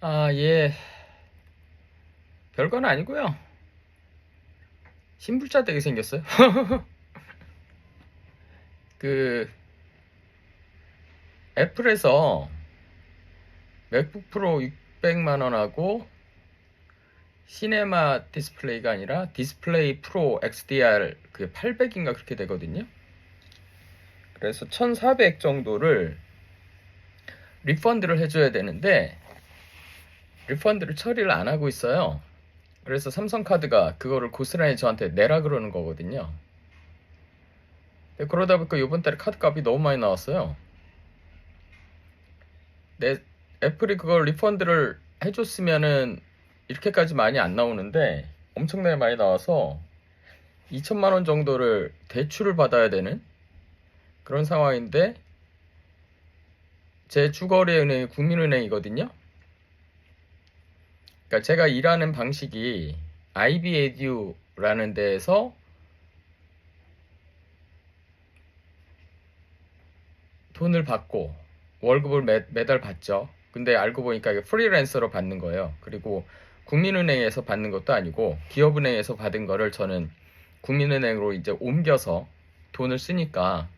아, 예. 별건 아니고요. 신불자 되게 생겼어요. 그 애플에서 맥북 프로 600만 원하고 시네마 디스플레이가 아니라 디스플레이 프로 XDR 그 800인가 그렇게 되거든요. 그래서 1400 정도를 리펀드를 해줘야 되는데 리펀드를 처리를 안 하고 있어요. 그래서 삼성카드가 그거를 고스란히 저한테 내라 그러는 거거든요. 그러다 보니까 이번 달에 카드 값이 너무 많이 나왔어요. 내 애플이 그걸 리펀드를 해줬으면은 이렇게까지 많이 안 나오는데 엄청나게 많이 나와서 2천만 원 정도를 대출을 받아야 되는 그런 상황인데 제 주거래 은행이 국민은행이거든요. 그러니까 제가 일하는 방식이 IB 에듀라는 데에서 돈을 받고 월급을 매달 받죠. 근데 알고 보니까 이게 프리랜서로 받는 거예요. 그리고 국민은행에서 받는 것도 아니고 기업은행에서 받은 거를 저는 국민은행으로 이제 옮겨서 돈을 쓰니까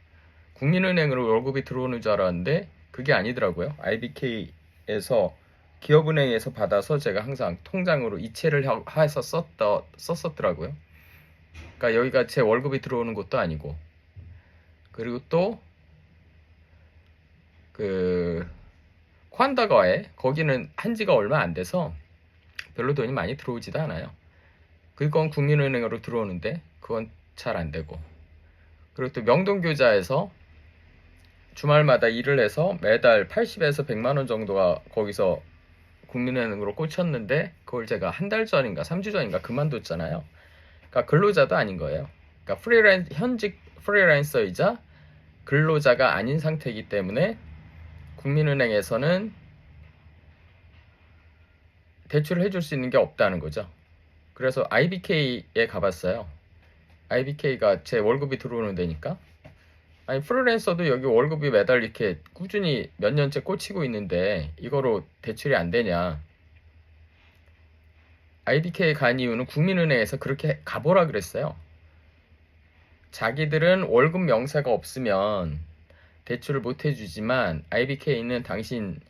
국민은행으로 월급이 들어오는 줄 알았는데 그게 아니더라고요. IBK에서 기업은행에서 받아서 제가 항상 통장으로 이체를 해서 썼었더라고요. 그러니까 여기가 제 월급이 들어오는 것도 아니고 그리고 또 그 콴다가에 거기는 한 지가 얼마 안 돼서 별로 돈이 많이 들어오지도 않아요. 그건 국민은행으로 들어오는데 그건 잘 안 되고 그리고 또 명동교자에서 주말마다 일을 해서 매달 80에서 100만 원 정도가 거기서 국민은행으로 꽂혔는데 그걸 제가 한 달 전인가 3주 전인가 그만뒀잖아요. 그러니까 근로자도 아닌 거예요. 그러니까 현직 프리랜서이자 근로자가 아닌 상태이기 때문에 국민은행에서는 대출을 해줄 수 있는 게 없다는 거죠. 그래서 IBK에 가봤어요. IBK가 제 월급이 들어오는 데니까. 아니 프리랜서도 여기 월급이 매달 이렇게 꾸준히 몇 년째 꽂히고 있는데 이거로 대출이 안 되냐. IBK 간 이유는 국민은행에서 그렇게 가보라 그랬어요. 자기들은 월급 명세가 없으면 대출을 못 해주지만 IBK는 당신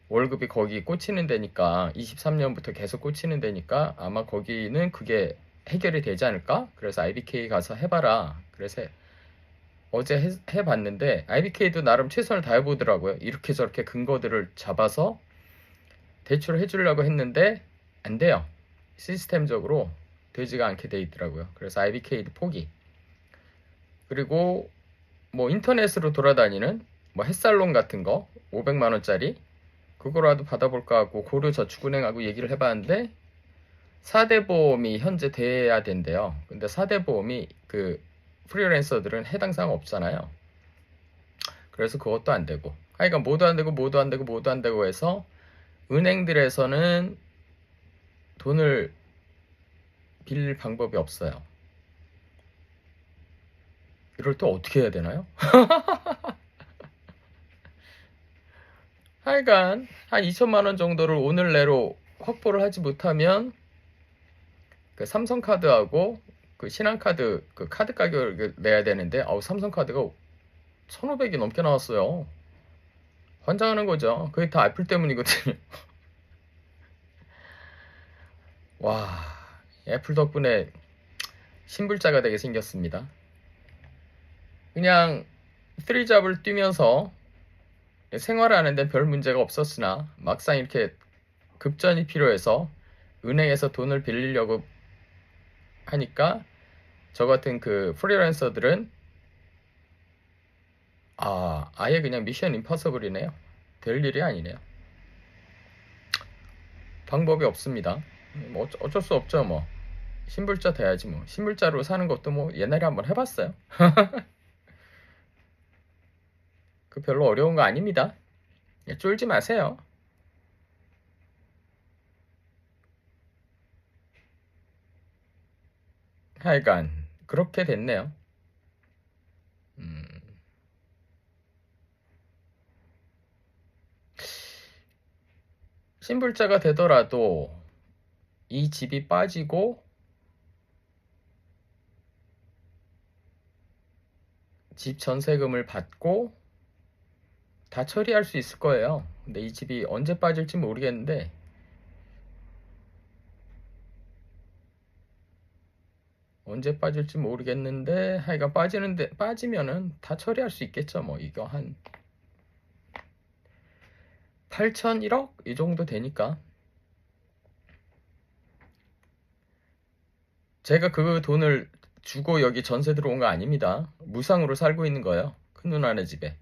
월급이 거기 꽂히는 데니까 23년부터 계속 꽂히는 데니까 아마 거기는 그게 해결이 되지 않을까? 그래서 IBK 가서 해봐라. 그래서 어제 해봤는데 IBK도 나름 최선을 다해보더라고요. 이렇게 저렇게 근거들을 잡아서 대출을 해주려고 했는데 안 돼요. 시스템적으로 되지가 않게 돼 있더라고요. 그래서 IBK도 포기. 그리고 뭐 인터넷으로 돌아다니는 뭐 햇살론 같은 거 500만 원짜리 그거라도 받아볼까 하고 고려저축은행하고 얘기를 해봤는데 4대 보험이 현재 돼야 된대요. 근데 4대 보험이 그 프리랜서들은 해당 사항 없잖아요. 그래서 그것도 안 되고 하여간 모두 안 되고 모두 안 되고 모두 안 되고 해서 은행들에서는 돈을 빌릴 방법이 없어요. 이럴 때 어떻게 해야 되나요? 하여간 한 2천만 원 정도를 오늘 내로 확보를 하지 못하면 그 삼성카드하고 그 신한카드 그 카드 가격을 내야 되는데 삼성카드가 1,500이 넘게 나왔어요. 환장하는 거죠. 그게 다 애플 때문이거든요. 와, 애플 덕분에 신불자가 되게 생겼습니다. 그냥 쓰리잡을 뛰면서 생활하는 데 별 문제가 없었으나 막상 이렇게 급전이 필요해서 은행에서 돈을 빌리려고 하니까 저 같은 그 프리랜서들은 아예 그냥 미션 임파서블이네요. 될 일이 아니네요. 방법이 없습니다. 뭐 어쩔 수 없죠 뭐. 신불자 돼야지 뭐. 신불자로 사는 것도 뭐 옛날에 한번 해봤어요. 그 별로 어려운 거 아닙니다. 쫄지 마세요. 하여간 그렇게 됐네요. 음, 신불자가 되더라도 이 집이 빠지고 집 전세금을 받고 다 처리할 수 있을 거예요. 근데 이 집이 언제 빠질지 모르겠는데 하여간 빠지면은 다 처리할 수 있겠죠. 뭐 이거 한 8천 1억 이 정도 되니까. 제가 그 돈을 주고 여기 전세 들어온 거 아닙니다. 무상으로 살고 있는 거예요. 큰 누나네 집에.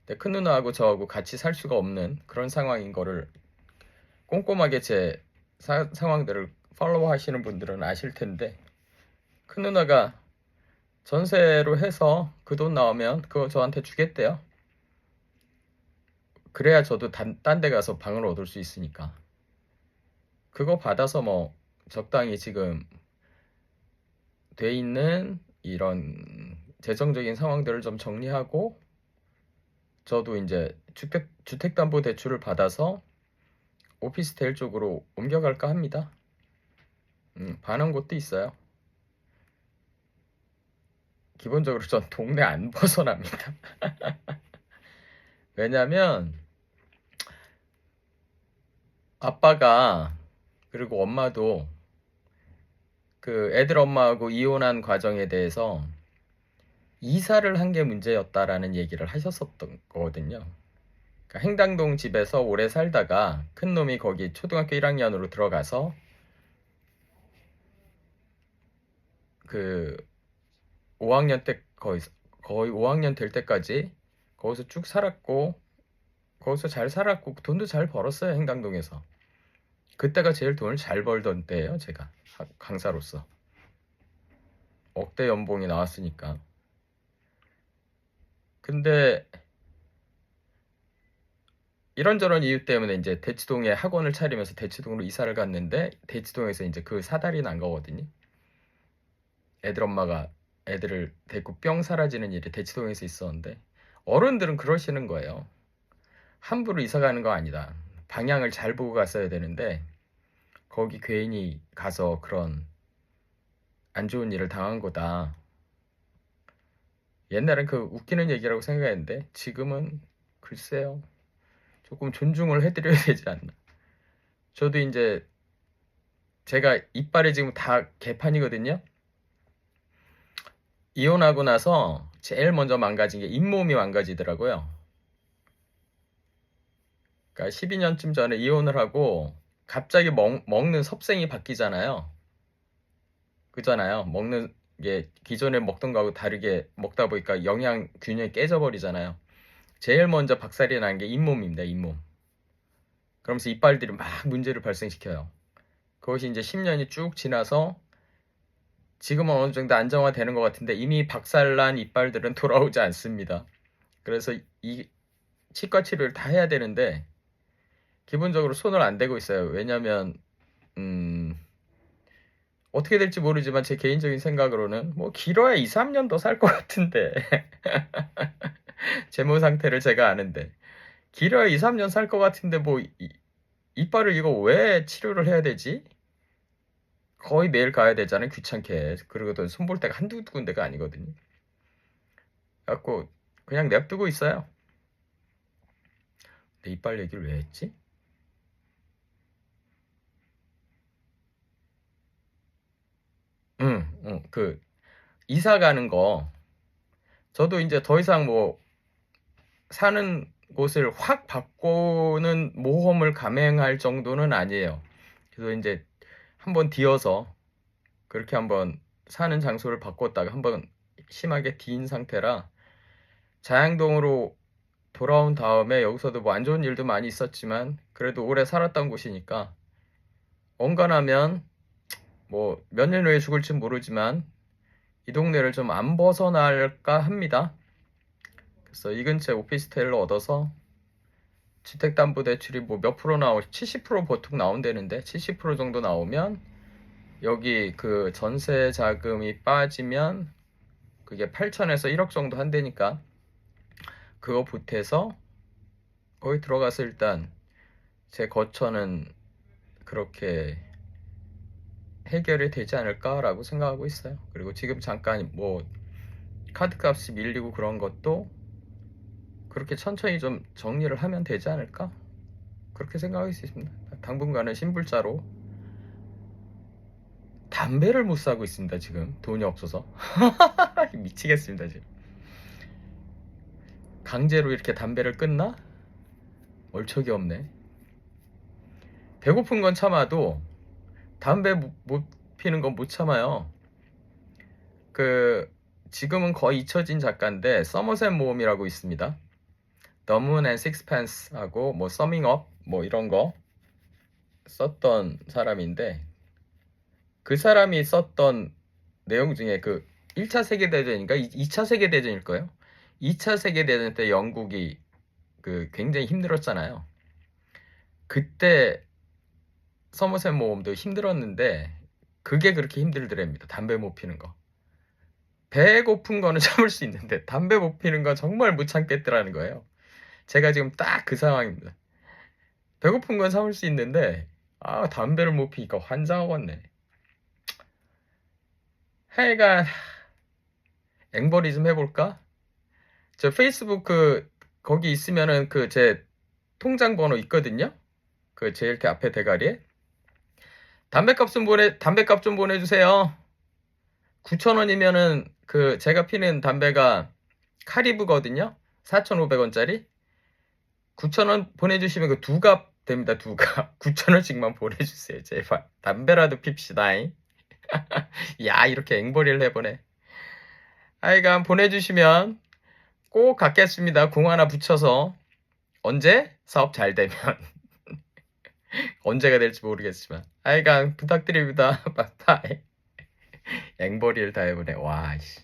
근데 큰 누나하고 저하고 같이 살 수가 없는 그런 상황인 거를 꼼꼼하게 제 상황들을 팔로우 하시는 분들은 아실 텐데, 큰 누나가 전세로 해서 그 돈 나오면 그거 저한테 주겠대요. 그래야 저도 딴 데 가서 방을 얻을 수 있으니까. 그거 받아서 뭐 적당히 지금 돼 있는 이런 재정적인 상황들을 좀 정리하고, 저도 이제 주택담보대출을 받아서 오피스텔 쪽으로 옮겨갈까 합니다. 반한 곳도 있어요. 기본적으로 전 동네 안 벗어납니다. 왜냐면 아빠가 그리고 엄마도 그 애들 엄마하고 이혼한 과정에 대해서 이사를 한 게 문제였다라는 얘기를 하셨었던 거거든요. 그러니까 행당동 집에서 오래 살다가 큰 놈이 거기 초등학교 1학년으로 들어가서 그 5학년 때 거의 5학년 될 때까지 거기서 쭉 살았고, 거기서 잘 살았고 돈도 잘 벌었어요. 행당동에서. 그때가 제일 돈을 잘 벌던 때예요. 제가 강사로서 억대 연봉이 나왔으니까. 근데 이런저런 이유 때문에 이제 대치동에 학원을 차리면서 대치동으로 이사를 갔는데, 대치동에서 이제 그 사달이 난 거거든요. 애들 엄마가 애들을 데리고 뿅 사라지는 일이 대치동에서 있었는데, 어른들은 그러시는 거예요. 함부로 이사 가는 거 아니다. 방향을 잘 보고 갔어야 되는데 거기 괜히 가서 그런 안 좋은 일을 당한 거다. 옛날엔 그 웃기는 얘기라고 생각했는데 지금은 글쎄요. 조금 존중을 해드려야 되지 않나. 저도 이제 제가 이빨이 지금 다 개판이거든요. 이혼하고 나서 제일 먼저 망가진 게 잇몸이 망가지더라고요. 그러니까 12년쯤 전에 이혼을 하고 갑자기 먹는 섭생이 바뀌잖아요. 그잖아요. 먹는 게 기존에 먹던 거하고 다르게 먹다 보니까 영양 균형이 깨져버리잖아요. 제일 먼저 박살이 난 게 잇몸입니다. 잇몸. 그러면서 이빨들이 막 문제를 발생시켜요. 그것이 이제 10년이 쭉 지나서 지금은 어느 정도 안정화되는 것 같은데 이미 박살난 이빨들은 돌아오지 않습니다. 그래서 이 치과 치료를 다 해야 되는데 기본적으로 손을 안 대고 있어요. 왜냐면 어떻게 될지 모르지만 제 개인적인 생각으로는 뭐 길어야 2, 3년 더 살 것 같은데 재무 상태를 제가 아는데 길어야 2, 3년 살 것 같은데 뭐 이빨을 이거 왜 치료를 해야 되지? 거의 매일 가야 되잖아요. 귀찮게. 그리고 또 손볼 데가 한두 군데가 아니거든요. 그래갖고 그냥 냅두고 있어요. 내 이빨 얘기를 왜 했지? 그 이사 가는 거 저도 이제 더 이상 뭐 사는 곳을 확 바꾸는 모험을 감행할 정도는 아니에요. 그래서 이제 한번 뒤어서 그렇게 한번 사는 장소를 바꿨다가 한번 심하게 뒤인 상태라 자양동으로 돌아온 다음에 여기서도 뭐 안 좋은 일도 많이 있었지만 그래도 오래 살았던 곳이니까 언간하면 뭐 몇 년 후에 죽을지 모르지만 이 동네를 좀 안 벗어날까 합니다. 그래서 이 근처에 오피스텔을 얻어서 주택담보대출이 뭐 몇 프로 70% 보통 나온다는데 70% 정도 나오면 여기 그 전세 자금이 빠지면 그게 8천에서 1억 정도 한다니까 그거 보태서 거기 들어가서 일단 제 거처는 그렇게 해결이 되지 않을까라고 생각하고 있어요. 그리고 지금 잠깐 뭐 카드값이 밀리고 그런 것도 그렇게 천천히 좀 정리를 하면 되지 않을까? 그렇게 생각하고 있습니다. 당분간은 신불자로 담배를 못 사고 있습니다. 지금 돈이 없어서 미치겠습니다. 지금 강제로 이렇게 담배를 끊나? 얼척이 없네. 배고픈 건 참아도 담배 못 피는 건 못 참아요. 그 지금은 거의 잊혀진 작가인데 서머셋 모험이라고 있습니다. The Moon and Sixpence하고 뭐 Summing Up 뭐 이런 거 썼던 사람인데, 그 사람이 썼던 내용 중에 그 1차 세계대전인가 2차 세계대전일 거예요. 2차 세계대전 때 영국이 그 굉장히 힘들었잖아요. 그때 서머셋 모험도 힘들었는데 그게 그렇게 힘들더랍니다. 담배 못 피는 거. 배고픈 거는 참을 수 있는데 담배 못 피는 건 정말 못 참겠더라는 거예요. 제가 지금 딱 그 상황입니다. 배고픈 건 참을 수 있는데 담배를 못 피니까 환장하겠네. 하여간 앵벌이 좀 해볼까? 저 페이스북 거기 있으면은 그 제 통장 번호 있거든요. 그 제일 이렇게 앞에 대가리에 담배값 좀 보내주세요. 9,000원이면은 그 제가 피는 담배가 카리브거든요. 4,500원짜리. 9,000원 보내주시면 그 두 갑 됩니다. 두 갑. 9,000원씩만 보내주세요. 제발. 담배라도 핍시다. 야, 이렇게 앵벌이를 해보네. 하여간 보내주시면 꼭 갖겠습니다. 공 하나 붙여서. 언제? 사업 잘 되면. 언제가 될지 모르겠지만. 하여간 부탁드립니다. 빠빠이. 앵벌이를 다 해보네. 와, 씨.